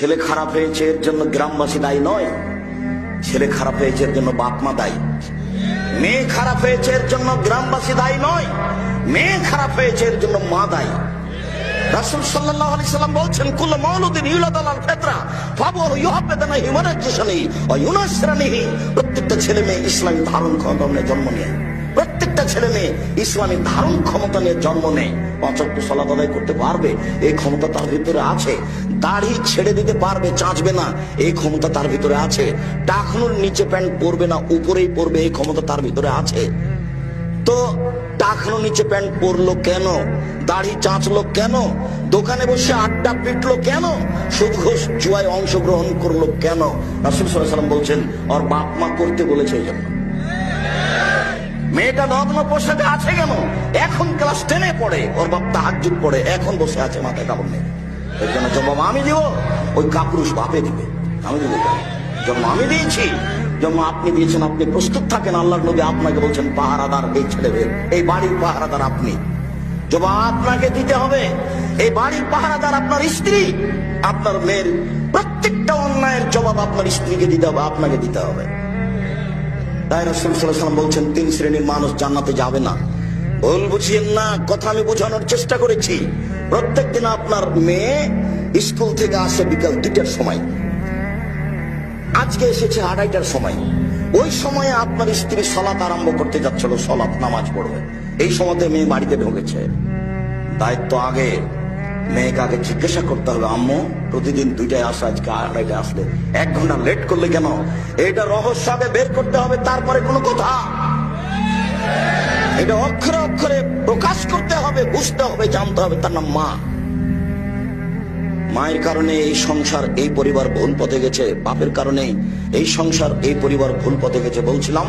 ছেলে খারাপ হয়েছে এর জন্য গ্রামবাসী দায়ী নয়, ছেলে খারাপ হয়েছে এর জন্য বাপ মা দায়ী। মেয়ে খারাপ হয়েছে এর জন্য গ্রামবাসী দায়ী নয়, মেয়ে খারাপ হয়েছে এর জন্য মা দায়ী। রাসূল সাল্লাল্লাহু আলাইহি সাল্লাম বলছেন, কুল্লু মাউলুদিন ইউলাদু আলাল ফিতরা ফাহুয়া ইউহাব্বিদুনাহি ওয়া ইউনাজ্জিসুনাহি ওয়া ইউনাসসিরুনাহি। প্রত্যেকটা ছেলে মেয়ে ইসলামী ধারণ ক্ষমতা নিয়ে জন্ম নেয়, প্রত্যেকটা ছেলে মেয়ে ইসলামী ধারণ ক্ষমতা নিয়ে জন্ম নেয়। পাঁচ ওয়াক্ত সালাত আদায় করতে পারবে, এই ক্ষমতা তার ভিতরে আছে। দাড়ি ছেড়ে দিতে পারবে, চাঁচবে না, এই ক্ষমতা তার ভিতরে আছে। টাকনুর নিচে প্যান্ট পরবে না, উপরেই পরবে, এই ক্ষমতা তার ভিতরে আছে। তো টাকনো নিচে প্যান্ট পরলো কেন? দাড়ি চাঁচলো কেন? দোকানে বসে আড্ডা পিটলো কেন? সুদ ঘুষ জুয়ায় অংশগ্রহণ করলো কেন? রাসূল সাল্লাল্লাহু আলাইহি সাল্লাম বলছেন, ওর বাপ মা করতে বলেছে এই জন্য। মেয়েটা নগ্ন পোশাকে আছে কেন? এখন ক্লাস 10-এ পড়ে, ওর বাপ তাহাজ্জুদ পড়ে, এখন বসে আছে মাথায় কাপড় নেই। এর জন্য জবাব আমি দিব, ওই কাপুরুষ বাপে দিবে। আমি দিব, জন্ম আমি দিয়েছি, জন্ম আপনি দিয়েছেন, আপনি প্রস্তুত থাকেন। আল্লাহর নবী আপনাকে বলছেন পাহারাদার এই ছেলেদের, এই বাড়ির পাহারাদার আপনি। জবাব আপনাকে দিতে হবে। এই বাড়ির পাহারাদার আপনার স্ত্রী, আপনার মেয়ের প্রত্যেকটা অন্যায়ের জবাব আপনার স্ত্রীকে দিতে হবে, আপনাকে দিতে হবে। তাই রাসূল সাল্লাল্লাহু আলাইহি ওয়াসাল্লাম বলছেন, 3 শ্রেণীর মানুষ জান্নাতে যাবে না। ভুল বুঝিয়েন না, কথা আমি বোঝানোর চেষ্টা করেছি। প্রত্যেকদিন আপনার মেয়ে স্কুল থেকে আসে বিকাল 2টার সময়, আজকে এসেছে 2:30টার সময়। ওই সময়ে আপনার স্ত্রী সালাত আরম্ভ করতে যাচ্ছিল, সালাত নামাজ পড়বে, এই সময়তে মেয়ে বাড়িতে ঢুকেছে। দায়িত্ব আগে, মেয়েকে আগে জিজ্ঞাসা করতে হবে, আম্মু প্রতিদিন 2টায় আসে, আজকে 2:30টায় আসলে 1 ঘন্টা লেট করলে কেন? এটা রহস্য আগে বের করতে হবে, তারপরে কোনো কথা। এটা অক্ষরে অক্ষরে প্রকাশ করতে হবে, বুঝতে হবে, জানতে হবে। তার নাম মা। মায়ের কারণে এই সংসার, এই পরিবার ভুল পথে গেছে, বাপের কারণে এই সংসার, এই পরিবার ভুল পথে গেছে। বলছিলাম